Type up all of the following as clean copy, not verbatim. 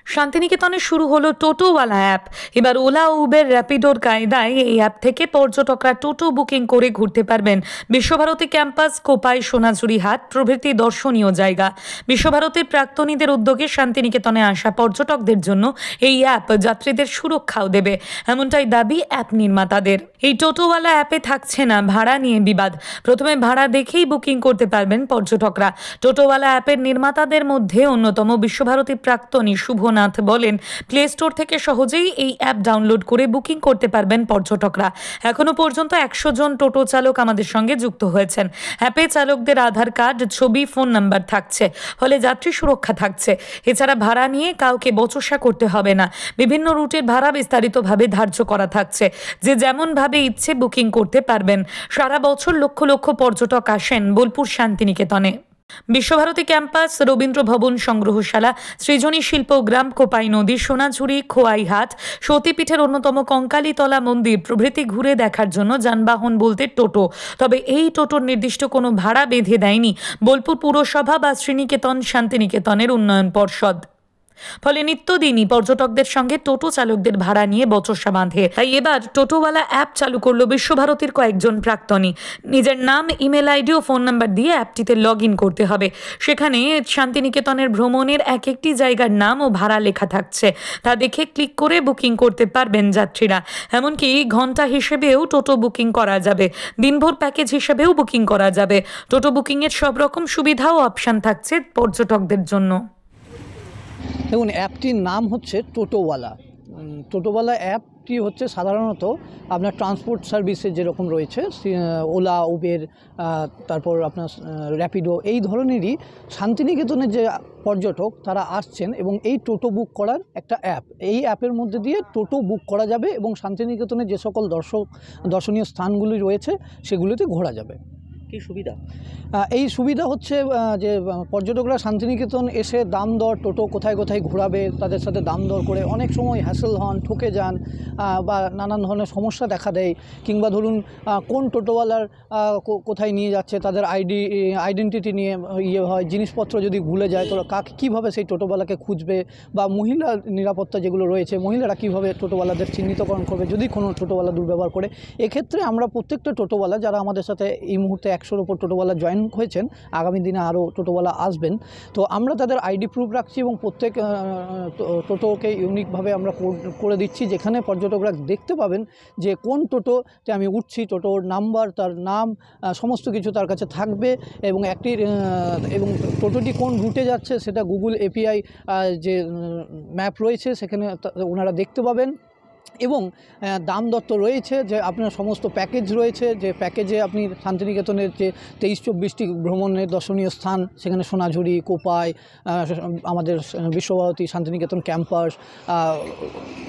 শান্তিনিকেতনে শুরু হলো টোটোওয়ালা অ্যাপ। এবার ওলা, উবের, র্যাপিডোর কায়দায় এই অ্যাপ থেকে পর্যটকরা টোটো বুকিং করে ঘুরতে পারবেন বিশ্বভারতী ক্যাম্পাস, কোপাই, সোনাঝুরি হাট প্রভৃতি দর্শনীয় জায়গা। বিশ্বভারতীর প্রাক্তনীদের উদ্যোগে শান্তিনিকেতনে আসা পর্যটকদের জন্য এই অ্যাপ যাত্রীদের সুরক্ষাও দেবে, এমনটাই দাবি অ্যাপ নির্মাতাদের। এই টোটোওয়ালা অ্যাপে থাকছে না ভাড়া নিয়ে বিবাদ। প্রথমে ভাড়া দেখেই বুকিং করতে পারবেন পর্যটকরা। টোটোওয়ালা অ্যাপের নির্মাতাদের মধ্যে অন্যতম বিশ্বভারতী প্রাক্তনী শুভনাথ বলেন, প্লে স্টোর থেকে সহজেই এই অ্যাপ ডাউনলোড করে বুকিং করতে পারবেন পর্যটকরা। এখনো পর্যন্ত 100 জন টোটো চালক আমাদের সঙ্গে যুক্ত হয়েছেন। অ্যাপে চালকদের আধার কার্ড, ছবি, ফোন নাম্বার থাকছে, ফলে যাত্রী সুরক্ষা থাকছে। এছাড়া ভাড়া নিয়ে কাউকে বচসা করতে হবে না। বিভিন্ন রুটের ভাড়া বিস্তারিতভাবে ধার্য করা থাকছে, যে যেমনভাবে ইচ্ছে বুকিং করতে পারবেন। সারা বছর লক্ষ লক্ষ পর্যটক আসেন বোলপুর শান্তিনিকেতনে। বিশ্বভারতী ক্যাম্পাস, রবীন্দ্র ভবন, সংগ্রহশালা, সৃজনী শিল্পগ্রাম, কোপাই নদী, সোনাঝুরি, খোয়াইহাট, সতীপীঠের অন্যতম কঙ্কালীতলা মন্দির প্রভৃতি ঘুরে দেখার জন্য যানবাহন বলতে টোটো। তবে এই টোটোর নির্দিষ্ট কোনো ভাড়া বেঁধে দেয়নি বোলপুর পুরসভা বা শ্রীনিকেতন শান্তিনিকেতনের উন্নয়ন পর্ষদ। ফলে নিত্যদিনই পর্যটকদের সঙ্গে টোটো চালকদের ভাড়া নিয়ে বচসা বাঁধে। তাই এবার টোটোওয়ালা অ্যাপ চালু করলো বিশ্বভারতীর কয়েকজন প্রাক্তনী। নিজের নাম, ইমেল আইডি ও ফোন নাম্বার দিয়ে অ্যাপটিতে লগ ইন করতে হবে। সেখানে শান্তিনিকেতনের ভ্রমণের এক একটি জায়গার নাম ও ভাড়া লেখা থাকছে। তা দেখে ক্লিক করে বুকিং করতে পারবেন যাত্রীরা। এমনকি ঘন্টা হিসেবেও টোটো বুকিং করা যাবে, দিনভর প্যাকেজ হিসেবেও বুকিং করা যাবে। টোটো বুকিংয়ের সব রকম সুবিধা ও অপশান থাকছে পর্যটকদের জন্য। দেখুন, অ্যাপটির নাম হচ্ছে টোটোওয়ালা। টোটোওয়ালা অ্যাপটি হচ্ছে সাধারণত আপনার ট্রান্সপোর্ট সার্ভিসে যেরকম রয়েছে ওলা, উবের, তারপর আপনার র্যাপিডো, এই ধরনেরই শান্তিনিকেতনের যে পর্যটক তারা আসছেন এবং এই টোটো বুক করার একটা অ্যাপ। এই অ্যাপের মধ্যে দিয়ে টোটো বুক করা যাবে এবং শান্তিনিকেতনের যে সকল দর্শনীয় স্থানগুলি রয়েছে সেগুলিতে ঘোরা যাবে। কি সুবিধা? এই সুবিধা হচ্ছে যে পর্যটকরা শান্তিনিকেতন এসে দাম দর, টোটো কোথায় কোথায় ঘোরাবে তাদের সাথে দাম দর করে অনেক সময় হ্যাসেল হন, ঠকে যান বা নানান ধরনের সমস্যা দেখা দেয়। কিংবা ধরুন কোন টোটোওয়ালার কোথায় নিয়ে যাচ্ছে তাদের আইডেন্টিটি নিয়ে হয়, জিনিসপত্র যদি ভুলে যায় তো কীভাবে সেই টোটোওয়ালাকে খুঁজবে, বা মহিলা নিরাপত্তা যেগুলো রয়েছে, মহিলারা কীভাবে টোটোওয়ালাদের চিহ্নিতকরণ করবে যদি কোনো টোটোওয়ালা দুর্ব্যবহার করে। এক্ষেত্রে আমরা প্রত্যেকটা টোটোওয়ালা যারা আমাদের সাথে এই মুহূর্তে 100-র ওপর টোটোওয়ালা জয়েন হয়েছেন, আগামী দিনে আরও টোটোওয়ালা আসবেন, তো আমরা তাদের আইডি প্রুফ রাখছি এবং প্রত্যেক টোটোকে ইউনিকভাবে আমরা করে দিচ্ছি, যেখানে পর্যটকরা দেখতে পাবেন যে কোন টোটোতে আমি উঠছি, টোটোর নাম্বার, তার নাম, সমস্ত কিছু তার কাছে থাকবে এবং এবং টোটোটি কোন রুটে যাচ্ছে সেটা গুগল এপিআই যে ম্যাপ রয়েছে সেখানে ওনারা দেখতে পাবেন। এবং দাম দর তো রয়েছে, যে আপনার সমস্ত প্যাকেজ রয়েছে, যে প্যাকেজে আপনি শান্তিনিকেতনের যে 23-24টি ভ্রমণের দর্শনীয় স্থান, সেখানে সোনাঝুরি, কোপাই, আমাদের বিশ্বভারতী শান্তিনিকেতন ক্যাম্পাস,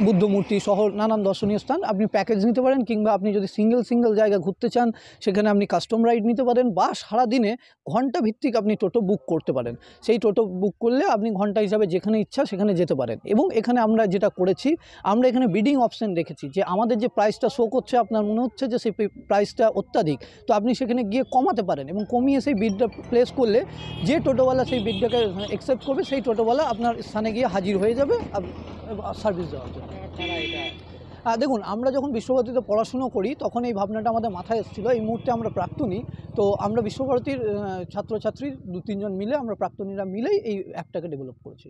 বুদ্ধমূর্তি সহ নানান দর্শনীয় স্থান আপনি প্যাকেজ নিতে পারেন। কিংবা আপনি যদি সিঙ্গেল জায়গা ঘুরতে চান সেখানে আপনি কাস্টম রাইড নিতে পারেন, বা সারাদিনে ঘন্টা ভিত্তিক আপনি টোটো বুক করতে পারেন। সেই টোটো বুক করলে আপনি ঘন্টা হিসাবে যেখানে ইচ্ছা সেখানে যেতে পারেন। এবং এখানে আমরা যেটা করেছি, আমরা এখানে বিডিং অপশন রেখেছি, যে আমাদের যে প্রাইসটা শো করছে আপনার মনে হচ্ছে যে সেই প্রাইসটা অত্যাধিক, তো আপনি সেখানে গিয়ে কমাতে পারেন এবং কমিয়ে সেই বিডটা প্লেস করলে যে টোটোওয়ালা সেই বিডটাকে অ্যাকসেপ্ট করবে সেই টোটোওয়ালা আপনার স্থানে গিয়ে হাজির হয়ে যাবে সার্ভিস দেওয়ার জন্য। দেখুন, আমরা যখন বিশ্বভারতীতে পড়াশুনো করি তখন এই ভাবনাটা আমাদের মাথায় এসেছিলো। এই মুহূর্তে আমরা প্রাক্তনী, তো আমরা বিশ্বভারতীর ছাত্রছাত্রী 2-3 জন মিলে, আমরা প্রাক্তনীরা মিলেই এই অ্যাপটাকে ডেভেলপ করেছি।